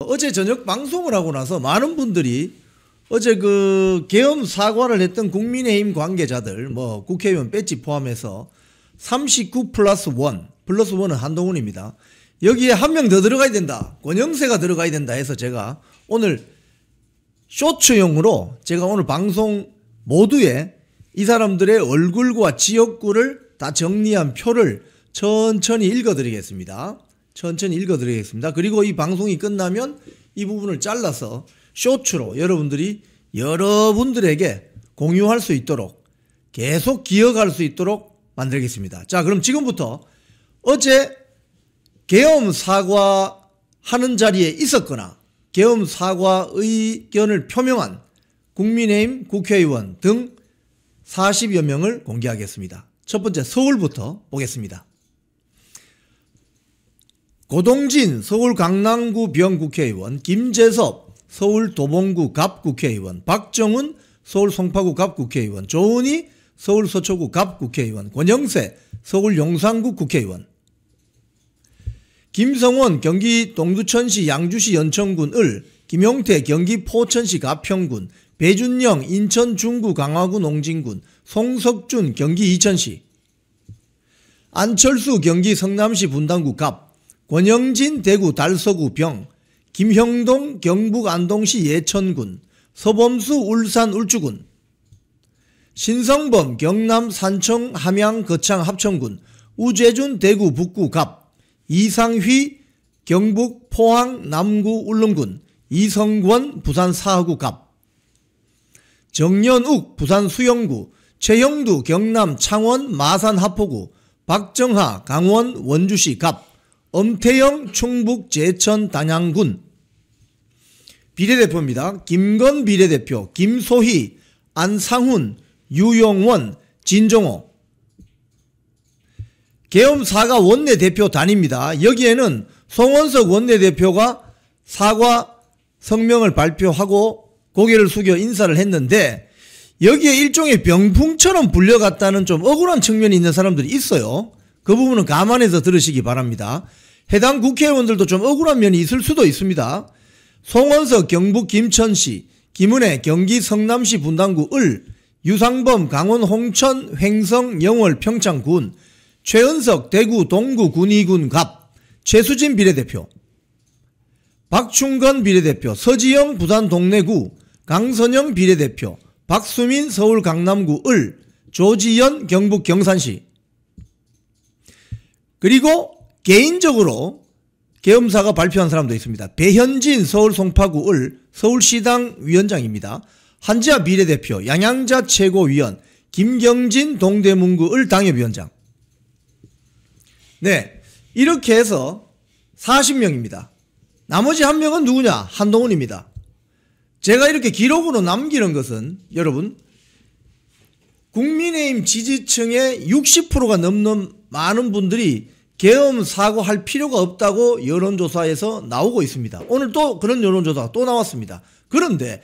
어제 저녁 방송을 하고 나서 많은 분들이 어제 그 계엄 사과를 했던 국민의힘 관계자들, 뭐 국회의원 배지 포함해서 39 플러스 1, 플러스 1은 한동훈입니다. 여기에 한 명 더 들어가야 된다, 권영세가 들어가야 된다 해서 제가 오늘 쇼츠용으로 제가 오늘 방송 모두에 이 사람들의 얼굴과 지역구를 다 정리한 표를 천천히 읽어드리겠습니다. 그리고 이 방송이 끝나면 이 부분을 잘라서 쇼츠로 여러분들에게 공유할 수 있도록, 계속 기억할 수 있도록 만들겠습니다. 자, 그럼 지금부터 어제 계엄 사과하는 자리에 있었거나 계엄 사과 의견을 표명한 국민의힘 국회의원 등 40여 명을 공개하겠습니다. 첫 번째 서울부터 보겠습니다. 고동진 서울 강남구 병국회의원, 김재섭 서울 도봉구 갑국회의원, 박정훈 서울 송파구 갑국회의원, 조은희 서울 서초구 갑국회의원, 권영세 서울 용산구 국회의원, 김성원 경기 동두천시 양주시 연천군 을, 김용태 경기 포천시 가평군, 배준영 인천 중구 강화구 농진군, 송석준 경기 이천시, 안철수 경기 성남시 분당구 갑, 권영진 대구 달서구 병, 김형동 경북 안동시 예천군, 서범수 울산 울주군, 신성범 경남 산청 함양 거창 합천군, 우재준 대구 북구 갑, 이상휘 경북 포항 남구 울릉군, 이성권 부산 사하구 갑, 정연욱 부산 수영구, 최형두 경남 창원 마산 하포구, 박정하 강원 원주시 갑, 엄태영 충북 제천 단양군. 비례대표입니다. 김건 비례대표, 김소희, 안상훈, 유용원, 진정호. 계엄 사과 원내대표 단입니다. 여기에는 송원석 원내대표가 사과 성명을 발표하고 고개를 숙여 인사를 했는데, 여기에 일종의 병풍처럼 불려갔다는 좀 억울한 측면이 있는 사람들이 있어요. 그 부분은 감안해서 들으시기 바랍니다. 해당 국회의원들도 좀 억울한 면이 있을 수도 있습니다. 송원석 경북 김천시, 김은혜 경기 성남시 분당구 을, 유상범 강원 홍천 횡성 영월 평창군, 최은석 대구 동구 군위군 갑, 최수진 비례대표, 박충건 비례대표, 서지영 부산 동래구, 강선영 비례대표, 박수민 서울 강남구 을, 조지연 경북 경산시. 그리고 개인적으로 계엄사가 발표한 사람도 있습니다. 배현진 서울 송파구 을 서울시당 위원장입니다. 한지아 비례대표, 양양자 최고위원, 김경진 동대문구 을 당협위원장. 네, 이렇게 해서 40명입니다. 나머지 한 명은 누구냐? 한동훈입니다. 제가 이렇게 기록으로 남기는 것은 여러분, 국민의힘 지지층의 60%가 넘는 많은 분들이 계엄 사과할 필요가 없다고 여론조사에서 나오고 있습니다. 오늘 또 그런 여론조사가 또 나왔습니다. 그런데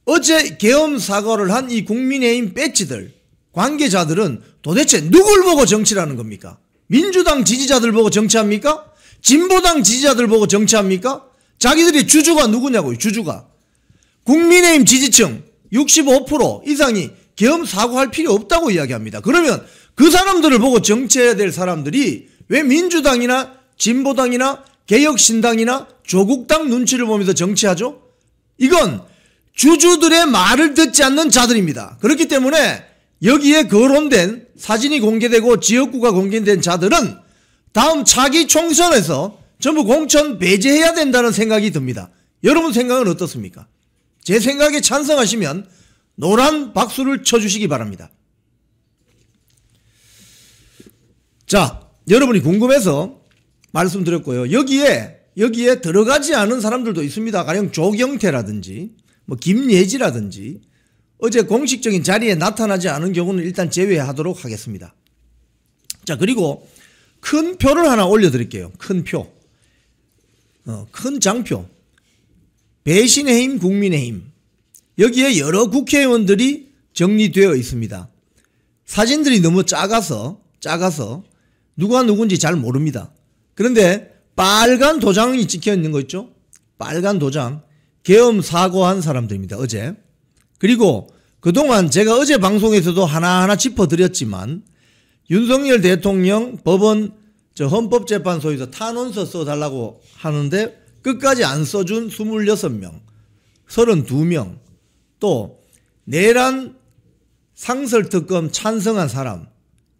어제 계엄 사과를 한 이 국민의힘 배지들, 관계자들은 도대체 누굴 보고 정치를 하는 겁니까? 민주당 지지자들 보고 정치합니까? 진보당 지지자들 보고 정치합니까? 자기들이 주주가 누구냐고요, 주주가. 국민의힘 지지층 65% 이상이 계엄 사과할 필요 없다고 이야기합니다. 그러면 그 사람들을 보고 정치해야 될 사람들이 왜 민주당이나 진보당이나 개혁신당이나 조국당 눈치를 보면서 정치하죠? 이건 주주들의 말을 듣지 않는 자들입니다. 그렇기 때문에 여기에 거론된 사진이 공개되고 지역구가 공개된 자들은 다음 차기 총선에서 전부 공천 배제해야 된다는 생각이 듭니다. 여러분 생각은 어떻습니까? 제 생각에 찬성하시면 노란 박수를 쳐주시기 바랍니다. 자, 여러분이 궁금해서 말씀드렸고요. 여기에 들어가지 않은 사람들도 있습니다. 가령 조경태라든지 뭐 김예지라든지 어제 공식적인 자리에 나타나지 않은 경우는 일단 제외하도록 하겠습니다. 자, 그리고 큰 표를 하나 올려드릴게요. 큰 표. 큰 장표. 배신의 힘, 국민의 힘. 여기에 여러 국회의원들이 정리되어 있습니다. 사진들이 너무 작아서 누가 누군지 잘 모릅니다. 그런데 빨간 도장이 찍혀 있는 거 있죠? 빨간 도장, 계엄 사고한 사람들입니다. 어제. 그리고 그동안 제가 어제 방송에서도 하나하나 짚어드렸지만 윤석열 대통령 법원 헌법재판소에서 탄원서 써달라고 하는데 끝까지 안 써준 26명, 32명, 또 내란 상설특검 찬성한 사람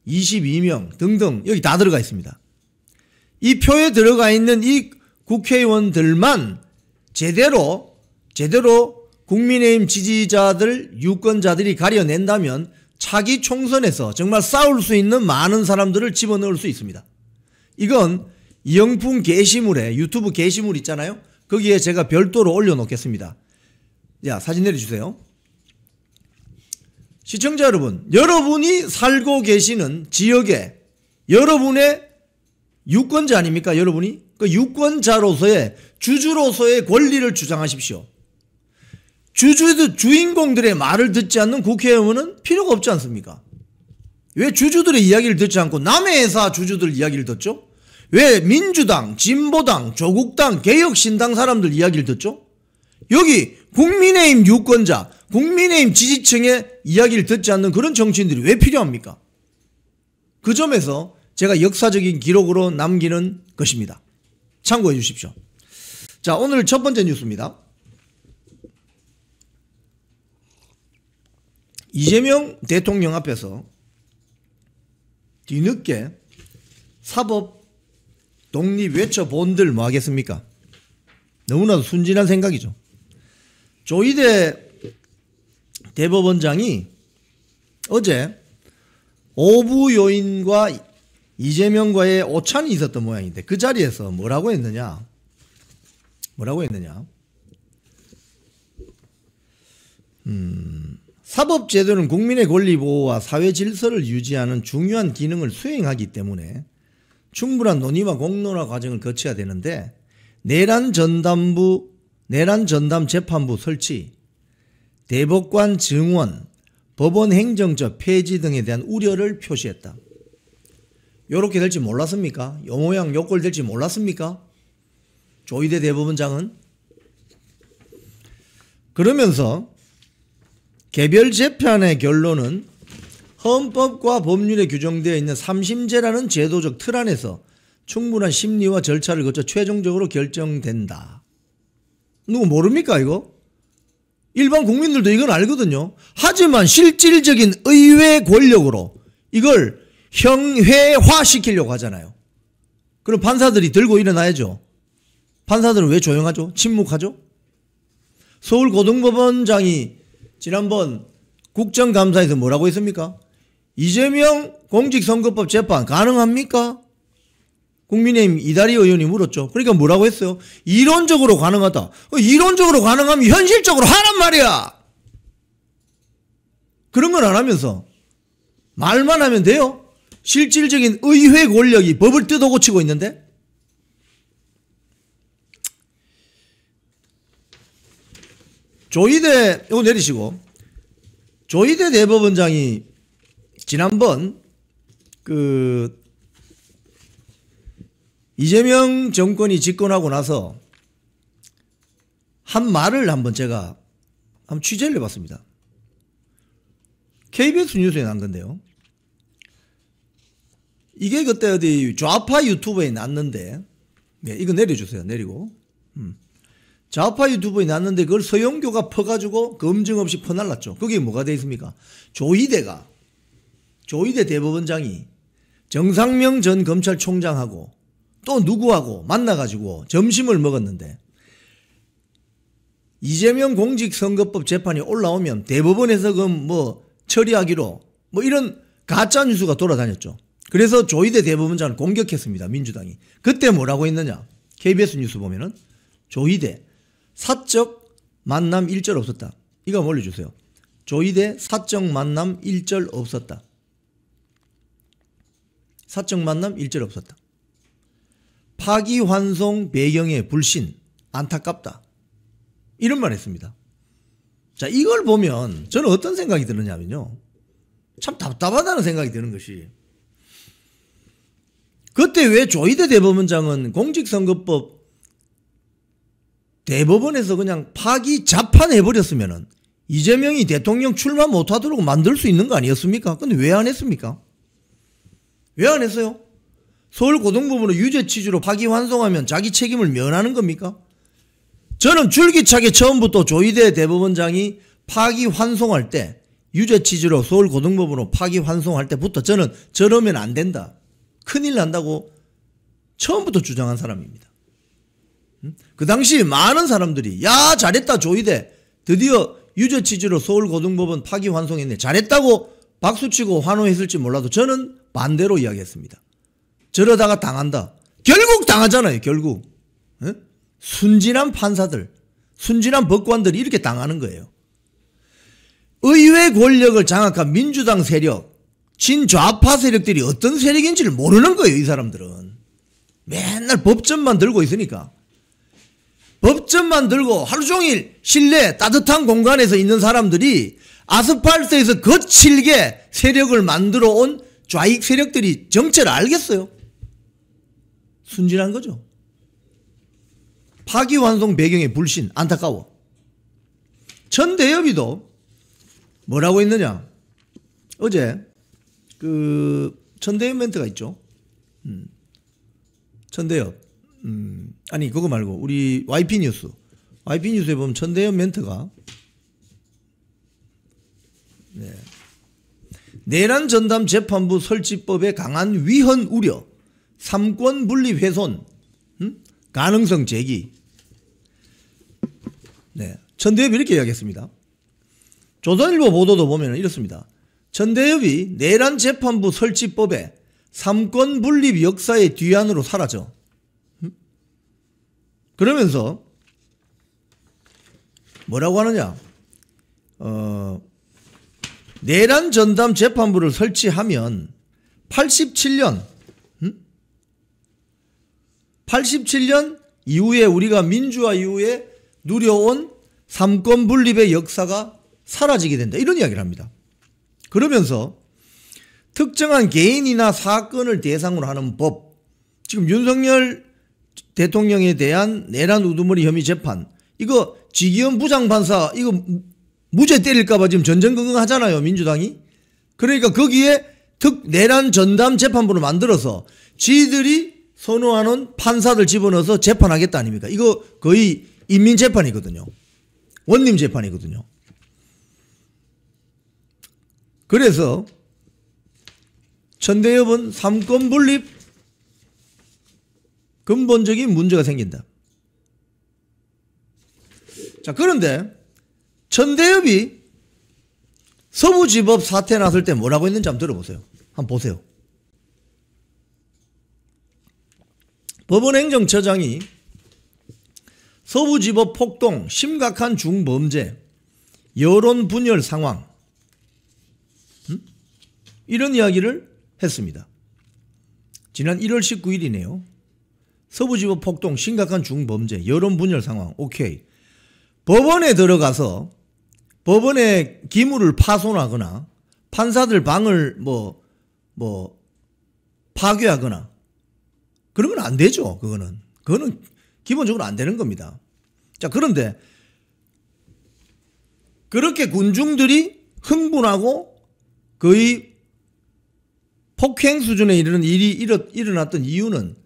22명 등등 여기 다 들어가 있습니다. 이 표에 들어가 있는 이 국회의원들만 제대로 국민의힘 지지자들 유권자들이 가려낸다면 차기 총선에서 정말 싸울 수 있는 많은 사람들을 집어넣을 수 있습니다. 이건 이영풍 게시물에 유튜브 게시물 있잖아요. 거기에 제가 별도로 올려놓겠습니다. 야, 사진 내려주세요. 시청자 여러분, 여러분이 살고 계시는 지역에 여러분의 유권자 아닙니까? 여러분이 그 유권자로서의 주주로서의 권리를 주장하십시오. 주인공들의 말을 듣지 않는 국회의원은 필요가 없지 않습니까? 왜 주주들의 이야기를 듣지 않고 남의 회사 주주들 이야기를 듣죠? 왜 민주당, 진보당, 조국당, 개혁신당 사람들 이야기를 듣죠? 여기 국민의힘 유권자, 국민의힘 지지층의 이야기를 듣지 않는 그런 정치인들이 왜 필요합니까? 그 점에서 제가 역사적인 기록으로 남기는 것입니다. 참고해 주십시오. 자, 오늘 첫 번째 뉴스입니다. 이재명 대통령 앞에서 뒤늦게 사법 독립 외쳐본들 뭐 하겠습니까? 너무나도 순진한 생각이죠. 조희대 대법원장이 어제 오부 요인과 이재명과의 오찬이 있었던 모양인데 그 자리에서 뭐라고 했느냐? 사법제도는 국민의 권리 보호와 사회 질서를 유지하는 중요한 기능을 수행하기 때문에 충분한 논의와 공론화 과정을 거쳐야 되는데 내란 전담 재판부 설치, 대법관 증원, 법원 행정처 폐지 등에 대한 우려를 표시했다. 요렇게 될지 몰랐습니까? 요 모양 요 꼴 될지 몰랐습니까? 조희대 대법원장은 그러면서 개별 재판의 결론은 헌법과 법률에 규정되어 있는 3심제라는 제도적 틀 안에서 충분한 심리와 절차를 거쳐 최종적으로 결정된다. 누구 모릅니까 이거? 일반 국민들도 이건 알거든요. 하지만 실질적인 의회 권력으로 이걸 형회화시키려고 하잖아요. 그럼 판사들이 들고 일어나야죠. 판사들은 왜 조용하죠? 침묵하죠? 서울고등법원장이 지난번 국정감사에서 뭐라고 했습니까? 이재명 공직선거법 재판 가능합니까? 국민의힘 이다리 의원이 물었죠. 그러니까 뭐라고 했어요? 이론적으로 가능하다. 이론적으로 가능하면 현실적으로 하란 말이야. 그런 건 안 하면서 말만 하면 돼요? 실질적인 의회 권력이 법을 뜯어고치고 있는데? 조희대, 이거 내리시고, 조희대 대법원장이 지난번 이재명 정권이 집권하고 나서 한 말을 한번 제가 한번 취재를 해봤습니다. KBS 뉴스에 난 건데요. 이게 그때 어디 좌파 유튜브에 났는데, 네, 이거 내려주세요. 내리고. 좌파 유튜브에 났는데 그걸 서영교가 퍼가지고 검증 없이 퍼날랐죠. 그게 뭐가 돼 있습니까? 조희대 대법원장이 정상명 전 검찰총장하고 또 누구하고 만나가지고 점심을 먹었는데 이재명 공직선거법 재판이 올라오면 대법원에서 뭐 처리하기로 뭐 이런 가짜 뉴스가 돌아다녔죠. 그래서 조희대 대법원장을 공격했습니다. 민주당이. 그때 뭐라고 했느냐? KBS 뉴스 보면은 조희대 사적 만남 일절 없었다. 이거 한번 올려주세요. 조희대 사적 만남 일절 없었다. 사적 만남 일절 없었다. 파기환송 배경의 불신 안타깝다. 이런 말 했습니다. 자, 이걸 보면 저는 어떤 생각이 드느냐면요. 참 답답하다는 생각이 드는 것이 그때 왜 조희대 대법원장은 공직선거법 대법원에서 그냥 파기 자판해버렸으면은 이재명이 대통령 출마 못하도록 만들 수 있는 거 아니었습니까? 근데 왜 안 했습니까? 왜 안 했어요? 서울고등법원으로 유죄 취지로 파기환송하면 자기 책임을 면하는 겁니까? 저는 줄기차게 처음부터 조희대 대법원장이 파기환송할 때 유죄 취지로 서울고등법원으로 파기환송할 때부터 저는 저러면 안 된다. 큰일 난다고 처음부터 주장한 사람입니다. 그 당시 많은 사람들이 야 잘했다 조희대 드디어 유죄 취지로 서울고등법원 파기환송했네 잘했다고 박수치고 환호했을지 몰라도 저는 반대로 이야기했습니다. 저러다가 당한다. 결국 당하잖아요. 결국 순진한 판사들 순진한 법관들이 이렇게 당하는 거예요. 의회 권력을 장악한 민주당 세력 친좌파 세력들이 어떤 세력인지를 모르는 거예요. 이 사람들은 맨날 법전만 들고 있으니까 법전만 들고 하루 종일 실내 따뜻한 공간에서 있는 사람들이 아스팔트에서 거칠게 세력을 만들어 온 좌익 세력들이 정체를 알겠어요. 순진한 거죠. 파기환송 배경의 불신 안타까워. 천대엽이도 뭐라고 했느냐. 어제 그 천대엽 멘트가 있죠. 천대엽 아니 그거 말고 우리 YP뉴스에 보면 천대엽 멘트가 내란 전담 재판부 설치법의 강한 위헌 우려 3권 분립 훼손 가능성 제기. 천대엽이 이렇게 이야기했습니다. 조선일보 보도도 보면 이렇습니다. 천대엽이 내란 재판부 설치법에 3권 분립 역사의 뒤안으로 사라져. 그러면서 뭐라고 하느냐. 내란 전담 재판부를 설치하면 87년 이후에 우리가 민주화 이후에 누려온 3권 분립의 역사가 사라지게 된다. 이런 이야기를 합니다. 그러면서 특정한 개인이나 사건을 대상으로 하는 법, 지금 윤석열 대통령에 대한 내란 우두머리 혐의 재판, 이거 지기현 부장판사 이거 무죄 때릴까봐 지금 전전긍긍 하잖아요. 민주당이. 그러니까 거기에 내란 전담 재판부를 만들어서 지들이 선호하는 판사들 집어넣어서 재판하겠다 아닙니까? 이거 거의 인민재판이거든요. 원님재판이거든요. 그래서 천대엽은 3권 분립 근본적인 문제가 생긴다. 자, 그런데 천대엽이 서부지법 사태 났을 때 뭐라고 했는지 한번 들어보세요. 한번 보세요. 법원행정처장이 서부지법 폭동 심각한 중범죄 여론 분열 상황 이런 이야기를 했습니다. 지난 1월 19일이네요. 서부지법 폭동 심각한 중범죄 여론 분열 상황. 오케이. 법원에 들어가서 법원의 기물을 파손하거나 판사들 방을 파괴하거나 그런 건 안 되죠. 그거는 기본적으로 안 되는 겁니다. 자, 그런데 그렇게 군중들이 흥분하고 거의 폭행 수준에 이르는 일이 일어났던 이유는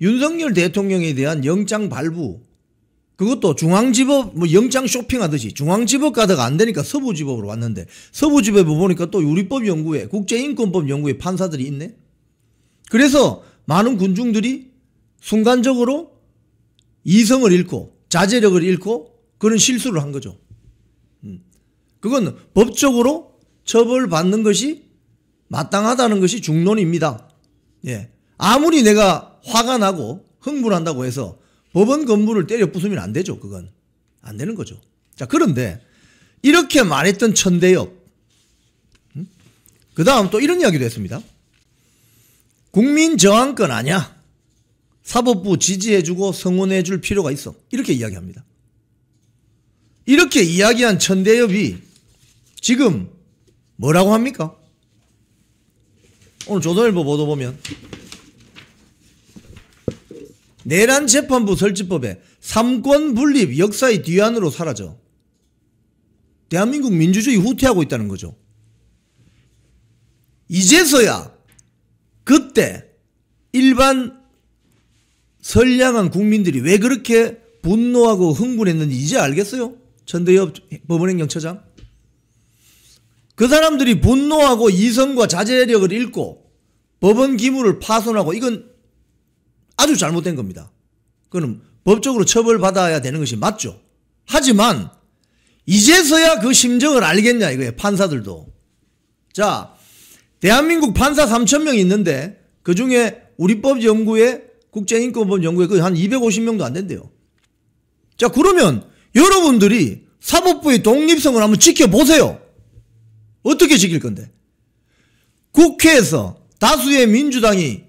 윤석열 대통령에 대한 영장 발부, 그것도 중앙지법 영장 쇼핑하듯이 중앙지법 가다가 안 되니까 서부지법으로 왔는데 서부지법에 보니까 또 유리법연구회 국제인권법연구회 판사들이 있네. 그래서 많은 군중들이 순간적으로 이성을 잃고 자제력을 잃고 그런 실수를 한 거죠. 그건 법적으로 처벌받는 것이 마땅하다는 것이 중론입니다. 예. 아무리 내가 화가 나고 흥분한다고 해서 법원 건물을 때려 부수면 안 되죠. 그건 안 되는 거죠. 자, 그런데 이렇게 말했던 천대엽, 그 다음 또 이런 이야기도 했습니다. 국민 저항권 아니야. 사법부 지지해주고 성원해줄 필요가 있어. 이렇게 이야기합니다. 이렇게 이야기한 천대엽이 지금 뭐라고 합니까? 오늘 조선일보 보도 보면 내란 재판부 설치법에 삼권 분립 역사의 뒤안으로 사라져. 대한민국 민주주의 후퇴하고 있다는 거죠. 이제서야 그때 일반 선량한 국민들이 왜 그렇게 분노하고 흥분했는지 이제 알겠어요? 천대엽 법원행정처장. 그 사람들이 분노하고 이성과 자제력을 잃고 법원 기물을 파손하고 이건 아주 잘못된 겁니다. 그건 법적으로 처벌받아야 되는 것이 맞죠. 하지만 이제서야 그 심정을 알겠냐 이거예요. 판사들도. 자, 대한민국 판사 3,000명이 있는데 그중에 우리법연구회 국제인권법연구회 거의 한 250명도 안 된대요. 자, 그러면 여러분들이 사법부의 독립성을 한번 지켜보세요. 어떻게 지킬 건데? 국회에서 다수의 민주당이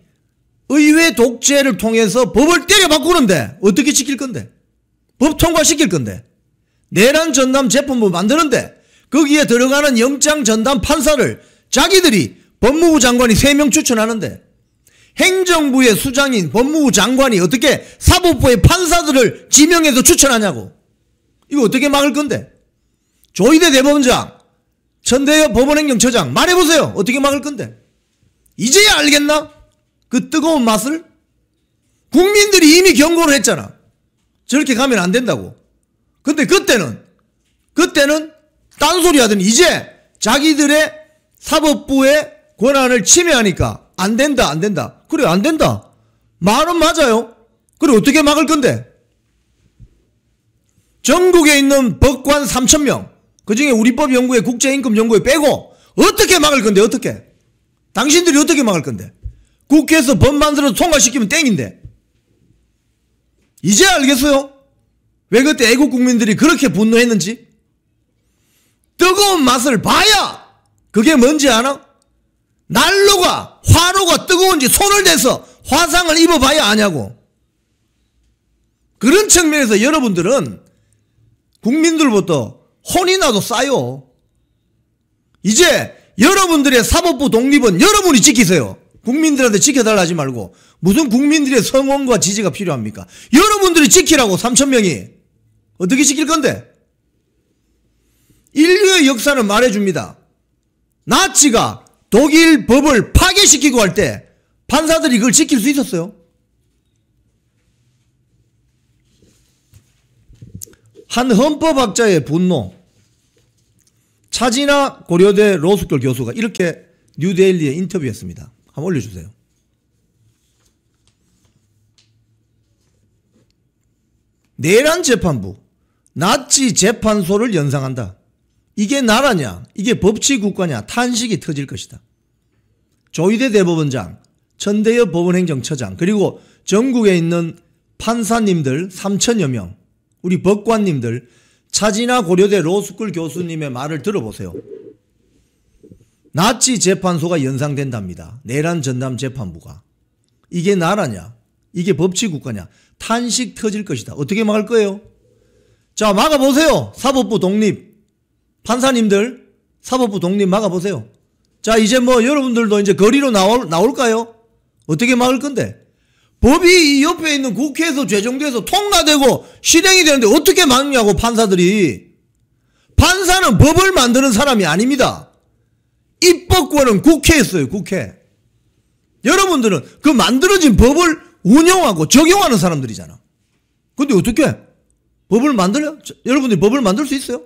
의회 독재를 통해서 법을 때려 바꾸는데 어떻게 지킬 건데? 법 통과시킬 건데? 내란 전담 재판부 만드는데 거기에 들어가는 영장 전담 판사를 자기들이 법무부 장관이 3명 추천하는데 행정부의 수장인 법무부 장관이 어떻게 사법부의 판사들을 지명해서 추천하냐고. 이거 어떻게 막을 건데? 조희대 대법원장, 천대엽 법원행정처장 말해보세요. 어떻게 막을 건데? 이제야 알겠나? 그 뜨거운 맛을? 국민들이 이미 경고를 했잖아. 저렇게 가면 안 된다고. 근데 그때는 딴소리 하더니 이제 자기들의 사법부의 권한을 침해하니까 안 된다. 그래, 안 된다. 말은 맞아요. 그래, 어떻게 막을 건데? 전국에 있는 법관 3,000명, 그 중에 우리법연구회 국제인권연구회 빼고 어떻게 막을 건데, 어떻게? 당신들이 어떻게 막을 건데? 국회에서 법 만들어서 통과시키면 땡인데. 이제 알겠어요? 왜 그때 애국 국민들이 그렇게 분노했는지? 뜨거운 맛을 봐야 그게 뭔지 아나? 난로가, 화로가 뜨거운지 손을 대서 화상을 입어봐야 아냐고. 그런 측면에서 여러분들은 국민들부터 혼이 나도 싸요. 이제 여러분들의 사법부 독립은 여러분이 지키세요. 국민들한테 지켜달라 하지 말고 무슨 국민들의 성원과 지지가 필요합니까? 여러분들이 지키라고. 3,000명이 어떻게 지킬 건데? 인류의 역사는 말해줍니다. 나치가 독일 법을 파괴시키고 할 때 판사들이 그걸 지킬 수 있었어요? 한 헌법학자의 분노. 차진아 고려대 로스쿨 교수가 이렇게 뉴데일리에 인터뷰했습니다. 한번 올려주세요. 내란 재판부, 나치 재판소를 연상한다. 이게 나라냐? 이게 법치국가냐? 탄식이 터질 것이다. 조희대 대법원장, 천대엽 법원행정처장, 그리고 전국에 있는 판사님들 3,000여 명, 우리 법관님들, 차진아 고려대 로스쿨 교수님의 말을 들어보세요. 나치 재판소가 연상된답니다. 내란 전담 재판부가. 이게 나라냐? 이게 법치국가냐? 탄식 터질 것이다. 어떻게 막을 거예요? 자, 막아보세요. 사법부 독립. 판사님들 사법부 독립 막아보세요. 자, 이제 뭐 여러분들도 이제 거리로 나올까요? 어떻게 막을 건데? 법이 이 옆에 있는 국회에서 제정돼서 통과되고 실행이 되는데 어떻게 막냐고. 판사들이. 판사는 법을 만드는 사람이 아닙니다. 입법권은 국회에 있어요. 국회. 여러분들은 그 만들어진 법을 운영하고 적용하는 사람들이잖아. 근데 어떻게 법을 만들려? 여러분들이 법을 만들 수 있어요?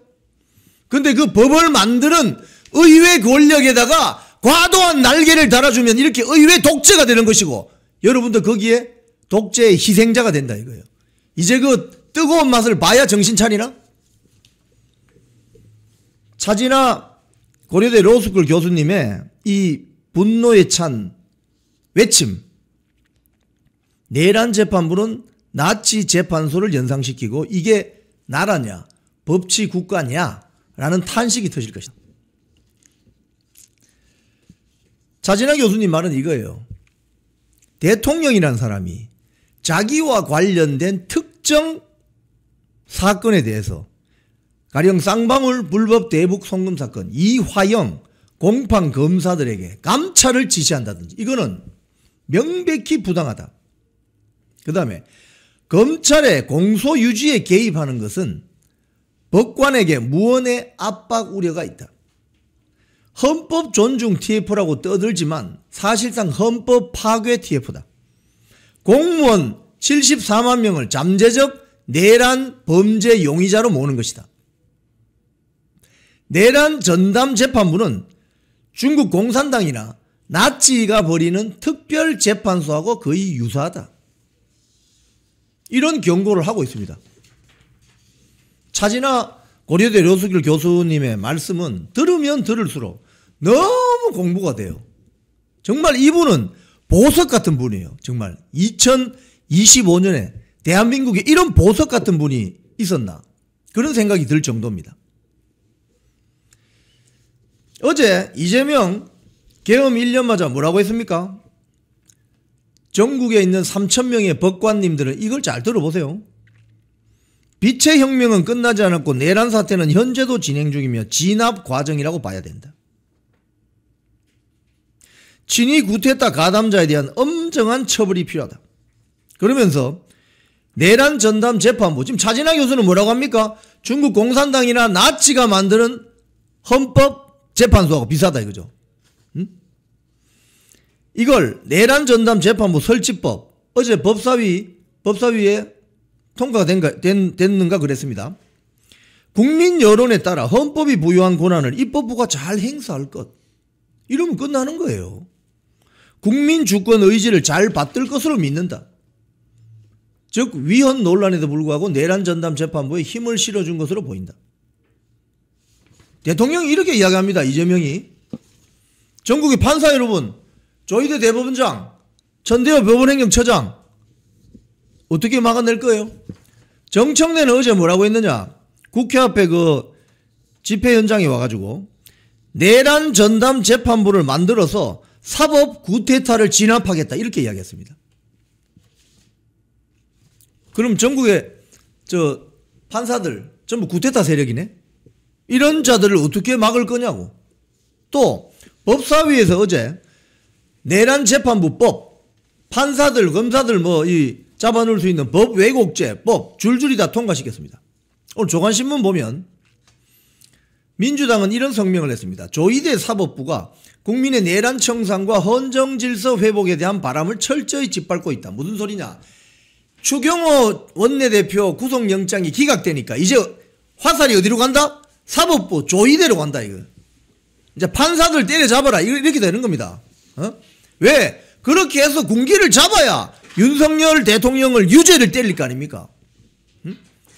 근데 그 법을 만드는 의회 권력에다가 과도한 날개를 달아주면 이렇게 의회 독재가 되는 것이고 여러분들 거기에 독재의 희생자가 된다 이거예요. 이제 그 뜨거운 맛을 봐야 정신 차리나? 차진아 고려대 로스쿨 교수님의 이 분노에 찬 외침. 내란 재판부는 나치 재판소를 연상시키고 이게 나라냐 법치 국가냐 라는 탄식이 터질 것이다. 차진아 교수님 말은 이거예요. 대통령이라는 사람이 자기와 관련된 특정 사건에 대해서 가령 쌍방울 불법 대북 송금 사건, 이화영 공판 검사들에게 감찰을 지시한다든지 이거는 명백히 부당하다. 그 다음에 검찰의 공소유지에 개입하는 것은 법관에게 무언의 압박 우려가 있다. 헌법 존중 TF라고 떠들지만 사실상 헌법 파괴 TF다. 공무원 74만 명을 잠재적 내란 범죄 용의자로 모으는 것이다. 내란 전담 재판부는 중국 공산당이나 나치가 벌이는 특별재판소하고 거의 유사하다. 이런 경고를 하고 있습니다. 차진아 고려대 류수길 교수님의 말씀은 들으면 들을수록 너무 공부가 돼요. 정말 이분은 보석 같은 분이에요. 정말 2025년에 대한민국에 이런 보석 같은 분이 있었나 그런 생각이 들 정도입니다. 어제 이재명 계엄 1년 맞아 뭐라고 했습니까? 전국에 있는 3,000명의 법관님들은 이걸 잘 들어보세요. 빛의 혁명은 끝나지 않았고 내란 사태는 현재도 진행 중이며 진압 과정이라고 봐야 된다. 친위 구테타 가담자에 대한 엄정한 처벌이 필요하다. 그러면서 내란 전담 재판부, 지금 차진아 교수는 뭐라고 합니까? 중국 공산당이나 나치가 만드는 헌법 재판소하고 비슷하다 이거죠. 이걸 내란 전담 재판부 설치법 어제 법사위에 통과가 됐는가 그랬습니다. 국민 여론에 따라 헌법이 부여한 권한을 입법부가 잘 행사할 것. 이러면 끝나는 거예요. 국민 주권 의지를 잘 받들 것으로 믿는다. 즉 위헌 논란에도 불구하고 내란 전담 재판부에 힘을 실어준 것으로 보인다. 대통령이 이렇게 이야기합니다. 이재명이. 전국의 판사 여러분, 조희대 대법원장, 천대엽 법원행정처장 어떻게 막아낼 거예요? 정청래는 어제 뭐라고 했느냐? 국회 앞에 그 집회 현장에 와가지고 내란 전담 재판부를 만들어서 사법 구테타를 진압하겠다 이렇게 이야기했습니다. 그럼 전국의 저 판사들 전부 구테타 세력이네? 이런 자들을 어떻게 막을 거냐고. 또 법사위에서 어제 내란 재판부법, 판사들, 검사들 뭐 이 잡아놓을 수 있는 법 왜곡죄법 줄줄이 다 통과시켰습니다. 오늘 조간신문 보면 민주당은 이런 성명을 했습니다. 조희대 사법부가 국민의 내란 청산과 헌정질서 회복에 대한 바람을 철저히 짓밟고 있다. 무슨 소리냐? 추경호 원내대표 구속영장이 기각되니까 이제 화살이 어디로 간다? 사법부 조희대로 간다 이거. 이제 판사들 때려잡아라 이렇게 되는 겁니다. 왜? 그렇게 해서 군기를 잡아야 윤석열 대통령을 유죄를 때릴 거 아닙니까?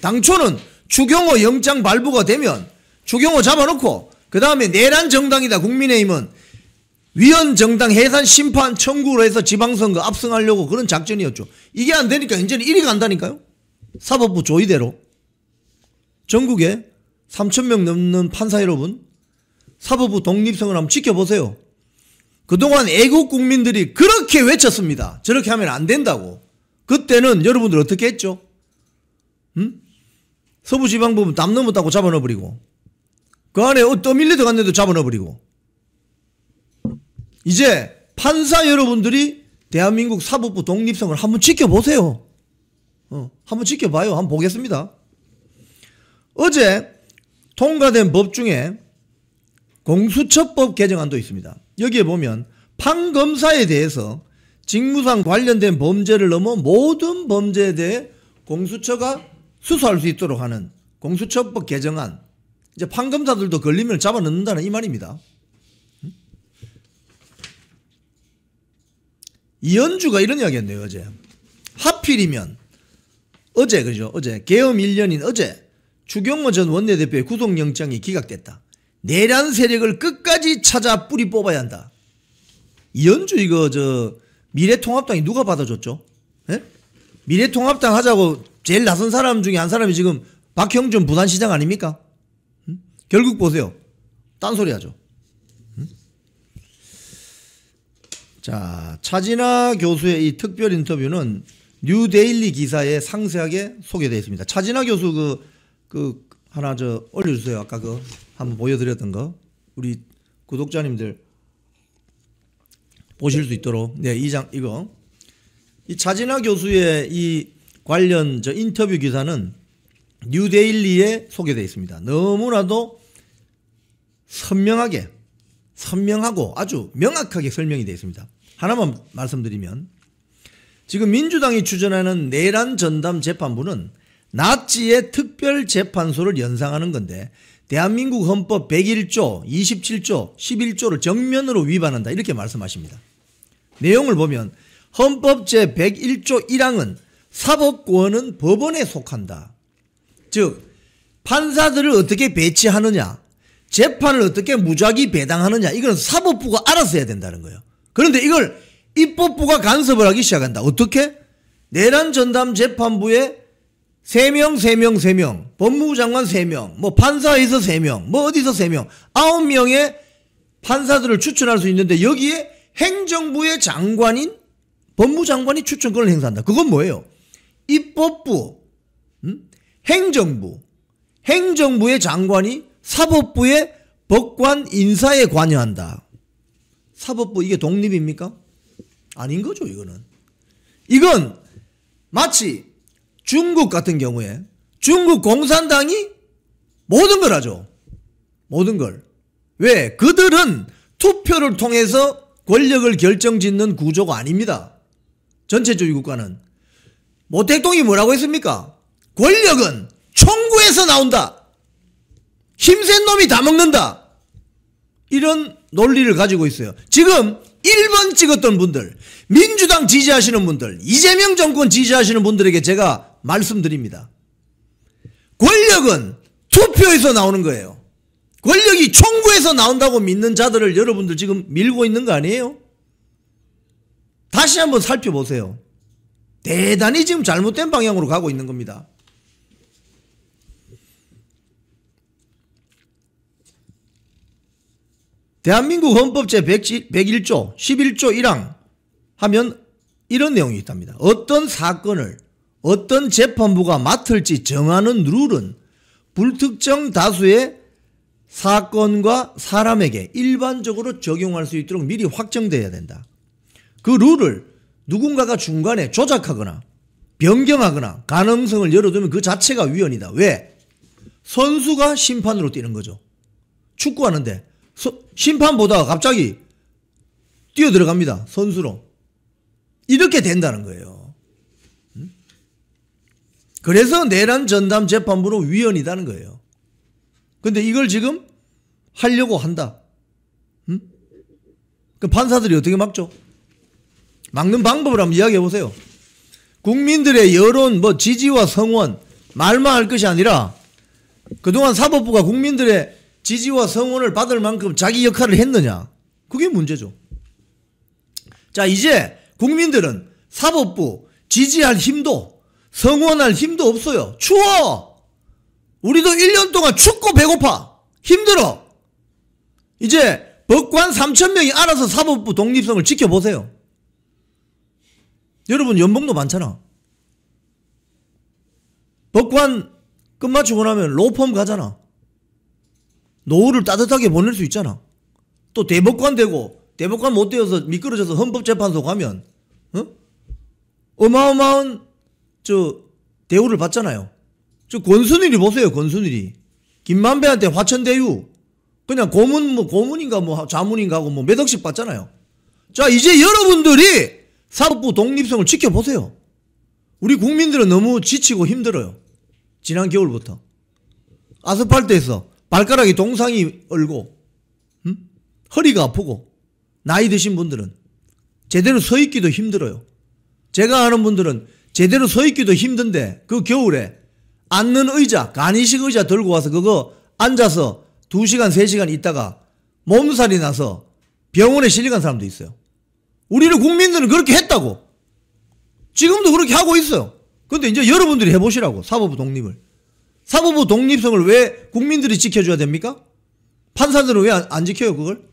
당초는 추경호 영장 발부가 되면 추경호 잡아놓고 그 다음에 내란 정당이다 국민의힘은 위헌 정당 해산 심판 청구로 해서 지방선거 압승하려고 그런 작전이었죠. 이게 안 되니까 이제는 이리 간다니까요. 사법부 조의대로. 전국에 3,000명 넘는 판사 여러분, 사법부 독립성을 한번 지켜보세요. 그동안 애국 국민들이 그렇게 외쳤습니다. 저렇게 하면 안 된다고. 그때는 여러분들 어떻게 했죠? 서부지방법은 담 넘었다고 잡아넣어버리고 그 안에 떠밀려 들어갔는데도 잡아넣어버리고. 이제 판사 여러분들이 대한민국 사법부 독립성을 한번 지켜보세요. 한번 지켜봐요. 한번 보겠습니다. 어제 통과된 법 중에 공수처법 개정안도 있습니다. 여기에 보면 판검사에 대해서 직무상 관련된 범죄를 넘어 모든 범죄에 대해 공수처가 수사할 수 있도록 하는 공수처법 개정안. 이제 판검사들도 걸리면 잡아넣는다는 이 말입니다. 이현주가 이런 이야기 했네요. 어제 하필이면 어제 그죠? 어제 계엄 1년인 어제 추경호 전 원내대표의 구속영장이 기각됐다. 내란 세력을 끝까지 찾아 뿌리 뽑아야 한다. 이현주 이거 저 미래통합당이 누가 받아줬죠? 예? 미래통합당 하자고 제일 나선 사람 중에 한 사람이 지금 박형준 부산시장 아닙니까? 결국 보세요. 딴소리 하죠. 자, 차진아 교수의 이 특별 인터뷰는 뉴데일리 기사에 상세하게 소개되어 있습니다. 차진아 교수 그 하나 저 올려주세요. 아까 그 한번 보여드렸던 거 우리 구독자님들 보실 수 있도록. 네, 이거 이 차진아 교수의 이 관련 인터뷰 기사는 뉴데일리에 소개되어 있습니다. 너무나도 선명하고 아주 명확하게 설명이 되어 있습니다. 하나만 말씀드리면 지금 민주당이 추진하는 내란 전담 재판부는 나치의 특별재판소를 연상하는 건데 대한민국 헌법 101조, 27조, 11조를 정면으로 위반한다 이렇게 말씀하십니다. 내용을 보면 헌법 제101조 1항은 사법권은 법원에 속한다. 즉 판사들을 어떻게 배치하느냐, 재판을 어떻게 무작위 배당하느냐 이건 사법부가 알아서 해야 된다는 거예요. 그런데 이걸 입법부가 간섭을 하기 시작한다. 어떻게? 내란 전담 재판부에 3명, 법무부 장관 3명, 뭐 판사에서 3명, 뭐 어디서 3명, 9명의 판사들을 추천할 수 있는데 여기에 행정부의 장관인 법무장관이 추천권을 행사한다. 그건 뭐예요? 입법부, 행정부의 장관이 사법부의 법관 인사에 관여한다. 사법부 이게 독립입니까? 아닌 거죠, 이거는. 이건 마치 중국 같은 경우에 중국 공산당이 모든 걸 하죠. 모든 걸. 왜? 그들은 투표를 통해서 권력을 결정짓는 구조가 아닙니다. 전체주의 국가는. 모택동이 뭐라고 했습니까? 권력은 총구에서 나온다. 힘센 놈이 다 먹는다. 이런 논리를 가지고 있어요. 지금 1번 찍었던 분들, 민주당 지지하시는 분들, 이재명 정권 지지하시는 분들에게 제가 말씀드립니다. 권력은 투표에서 나오는 거예요. 권력이 총구에서 나온다고 믿는 자들을 여러분들 지금 밀고 있는 거 아니에요? 다시 한번 살펴보세요. 대단히 지금 잘못된 방향으로 가고 있는 겁니다. 대한민국 헌법 제101조 11조 1항 하면 이런 내용이 있답니다. 어떤 사건을 어떤 재판부가 맡을지 정하는 룰은 불특정 다수의 사건과 사람에게 일반적으로 적용할 수 있도록 미리 확정되어야 된다. 그 룰을 누군가가 중간에 조작하거나 변경하거나 가능성을 열어두면 그 자체가 위헌이다. 왜? 선수가 심판으로 뛰는 거죠. 축구하는데 심판 보다가 갑자기 뛰어들어갑니다. 선수로. 이렇게 된다는 거예요. 그래서 내란 전담 재판부로 위헌이다는 거예요. 근데 이걸 지금 하려고 한다. 그 판사들이 어떻게 막죠? 막는 방법을 한번 이야기해 보세요. 국민들의 여론, 지지와 성원, 말만 할 것이 아니라 그동안 사법부가 국민들의 지지와 성원을 받을 만큼 자기 역할을 했느냐? 그게 문제죠. 자, 이제 국민들은 사법부 지지할 힘도 성원할 힘도 없어요. 추워. 우리도 1년 동안 춥고 배고파. 힘들어. 이제 법관 3,000명이 알아서 사법부 독립성을 지켜보세요. 여러분 연봉도 많잖아. 법관 끝마치고 나면 로펌 가잖아. 노후를 따뜻하게 보낼 수 있잖아. 또 대법관 되고 대법관 못 되어서 미끄러져서 헌법재판소 가면 어마어마한 대우를 받잖아요. 권순일이 보세요. 권순일이 김만배한테 화천대유 그냥 고문인가 자문인가 하고 몇 억씩 받잖아요. 자, 이제 여러분들이 사법부 독립성을 지켜보세요. 우리 국민들은 너무 지치고 힘들어요. 지난 겨울부터 아스팔트에서 발가락이 동상이 얼고 허리가 아프고 나이 드신 분들은 제대로 서 있기도 힘들어요. 제가 아는 분들은 제대로 서 있기도 힘든데 그 겨울에 앉는 의자, 간이식 의자 들고 와서 그거 앉아서 2시간, 3시간 있다가 몸살이 나서 병원에 실려간 사람도 있어요. 우리는 국민들은 그렇게 했다고. 지금도 그렇게 하고 있어요. 근데 이제 여러분들이 해보시라고. 사법부 독립을. 사법부 독립성을 왜 국민들이 지켜줘야 됩니까? 판사들은 왜 안 지켜요 그걸?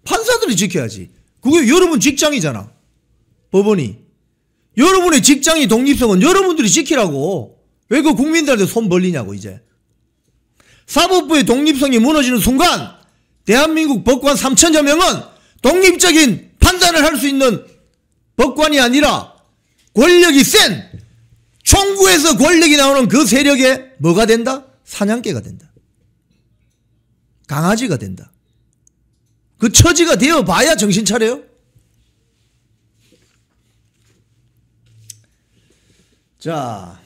판사들이 지켜야지. 그게 여러분 직장이잖아. 법원이. 여러분의 직장이 독립성은 여러분들이 지키라고. 왜 그 국민들한테 손 벌리냐고 이제. 사법부의 독립성이 무너지는 순간 대한민국 법관 3,000여 명은 독립적인 판단을 할 수 있는 법관이 아니라 권력이 센 총구에서 권력이 나오는 그 세력에 뭐가 된다? 사냥개가 된다. 강아지가 된다. 그 처지가 되어 봐야 정신 차려요. 자,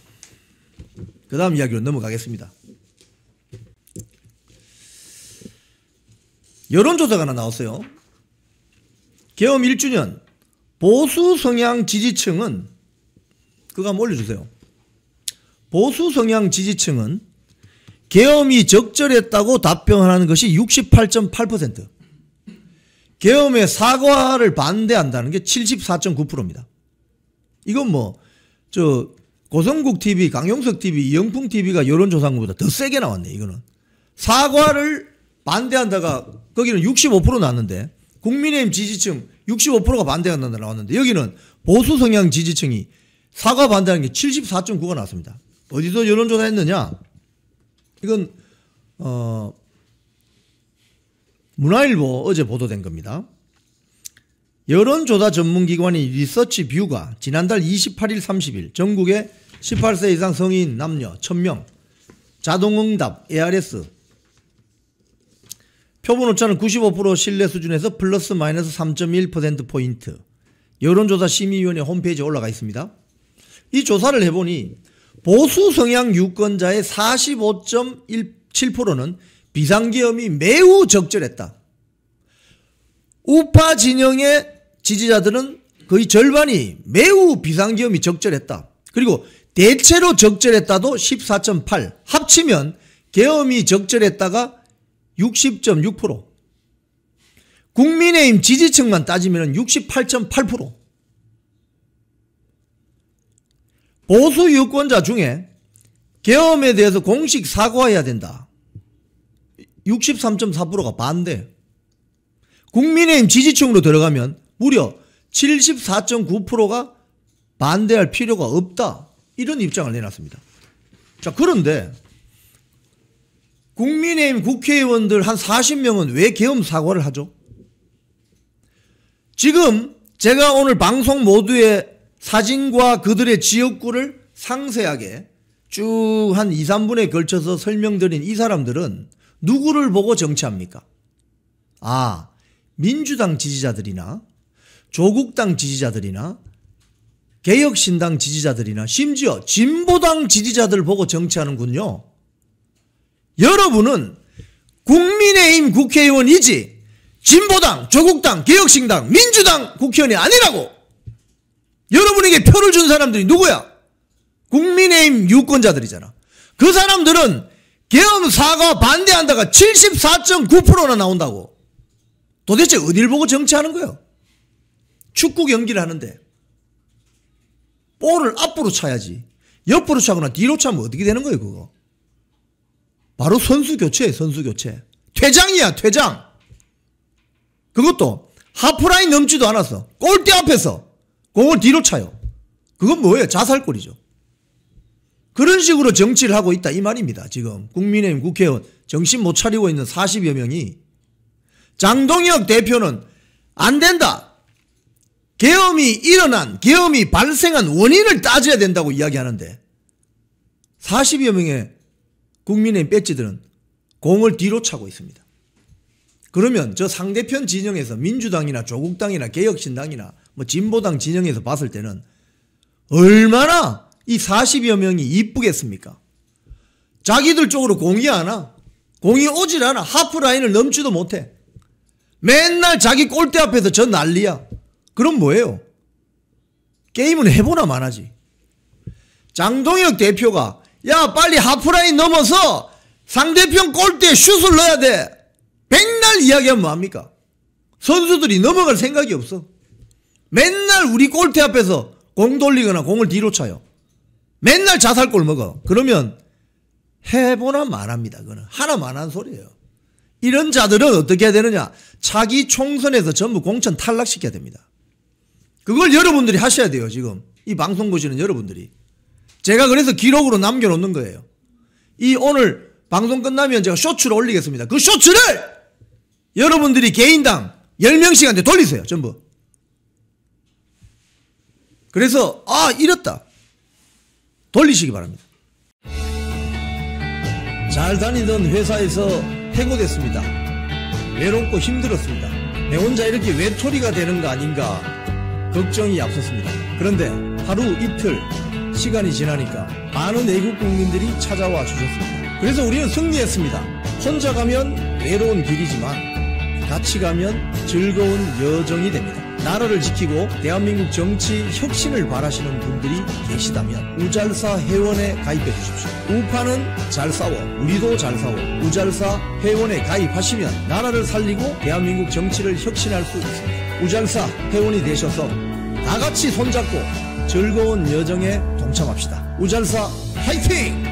그 다음 이야기로 넘어가겠습니다. 여론조사가 하나 나왔어요. 계엄 1주년 보수 성향 지지층은, 그거 한번 올려주세요. 보수 성향 지지층은 계엄이 적절했다고 답변하는 것이 68.8%. 계엄의 사과를 반대한다는 게 74.9%입니다. 이건 뭐, 고성국 TV, 강용석 TV, 이영풍 TV가 여론조사한 것보다 더 세게 나왔네, 이거는. 사과를 반대한다가, 거기는 65% 나왔는데, 국민의힘 지지층 65%가 반대한다 나왔는데, 여기는 보수 성향 지지층이 사과 반대하는 게 74.9가 나왔습니다. 어디서 여론조사 했느냐? 이건, 문화일보 어제 보도된 겁니다. 여론조사 전문기관인 리서치뷰가 지난달 28일 30일 전국에 18세 이상 성인 남녀 1000명 자동응답 ARS 표본 오차는 95% 신뢰 수준에서 플러스 마이너스 3.1%포인트 여론조사 심의위원회 홈페이지에 올라가 있습니다. 이 조사를 해보니 보수 성향 유권자의 45.17%는 비상계엄이 매우 적절했다. 우파 진영의 지지자들은 거의 절반이 매우 비상계엄이 적절했다. 그리고 대체로 적절했다도 14.8, 합치면 계엄이 적절했다가 60.6%, 국민의힘 지지층만 따지면 68.8%. 보수 유권자 중에 계엄에 대해서 공식 사과해야 된다. 63.4%가 반대. 국민의힘 지지층으로 들어가면 무려 74.9%가 반대할 필요가 없다. 이런 입장을 내놨습니다. 자, 그런데 국민의힘 국회의원들 한 40명은 왜 계엄 사과를 하죠? 지금 제가 오늘 방송 모두의 사진과 그들의 지역구를 상세하게 쭉 한 2, 3분에 걸쳐서 설명드린 이 사람들은 누구를 보고 정치합니까? 아, 민주당 지지자들이나 조국당 지지자들이나 개혁신당 지지자들이나 심지어 진보당 지지자들 보고 정치하는군요. 여러분은 국민의힘 국회의원이지 진보당, 조국당, 개혁신당, 민주당 국회의원이 아니라고. 여러분에게 표를 준 사람들이 누구야? 국민의힘 유권자들이잖아. 그 사람들은 계엄 사과 반대한다가 74.9%나 나온다고. 도대체 어딜 보고 정치하는 거예요? 축구 경기를 하는데 볼을 앞으로 차야지. 옆으로 차거나 뒤로 차면 어떻게 되는 거예요, 그거? 바로 선수 교체예요, 선수 교체. 퇴장이야, 퇴장. 그것도 하프라인 넘지도 않았어. 골대 앞에서 공을 뒤로 차요. 그건 뭐예요? 자살골이죠. 그런 식으로 정치를 하고 있다 이 말입니다. 지금 국민의힘 국회의원 정신 못 차리고 있는 40여 명이. 장동혁 대표는 안 된다. 계엄이 발생한 원인을 따져야 된다고 이야기하는데 40여 명의 국민의힘 배지들은 공을 뒤로 차고 있습니다. 그러면 저 상대편 진영에서 민주당이나 조국당이나 개혁신당이나 뭐 진보당 진영에서 봤을 때는 얼마나 이 40여 명이 이쁘겠습니까? 자기들 쪽으로 공이 안 와. 공이 오질 않아. 하프라인을 넘지도 못해. 맨날 자기 골대 앞에서 저 난리야. 그럼 뭐예요? 게임은 해보나 마나지. 장동혁 대표가 야 빨리 하프라인 넘어서 상대편 골대에 슛을 넣어야 돼. 백날 이야기하면 뭐합니까? 선수들이 넘어갈 생각이 없어. 맨날 우리 골대 앞에서 공 돌리거나 공을 뒤로 차요. 맨날 자살골 먹어. 그러면 해보나 말합니다. 그거는 하나만 한 소리예요. 이런 자들은 어떻게 해야 되느냐? 차기 총선에서 전부 공천 탈락시켜야 됩니다. 그걸 여러분들이 하셔야 돼요. 지금 이 방송 보시는 여러분들이. 제가 그래서 기록으로 남겨놓는 거예요. 이 오늘 방송 끝나면 제가 쇼츠를 올리겠습니다. 그 쇼츠를 여러분들이 개인당 10명씩한테 돌리세요. 전부. 그래서 이렇다. 돌리시기 바랍니다. 잘 다니던 회사에서 해고됐습니다. 외롭고 힘들었습니다. 내 혼자 이렇게 외톨이가 되는 거 아닌가 걱정이 앞섰습니다. 그런데 하루 이틀 시간이 지나니까 많은 외국 국민들이 찾아와 주셨습니다. 그래서 우리는 승리했습니다. 혼자 가면 외로운 길이지만 같이 가면 즐거운 여정이 됩니다. 나라를 지키고 대한민국 정치 혁신을 바라시는 분들이 계시다면 우잘사 회원에 가입해 주십시오. 우파는 잘 싸워, 우리도 잘 싸워. 우잘사 회원에 가입하시면 나라를 살리고 대한민국 정치를 혁신할 수 있습니다. 우잘사 회원이 되셔서 다 같이 손잡고 즐거운 여정에 동참합시다. 우잘사 화이팅!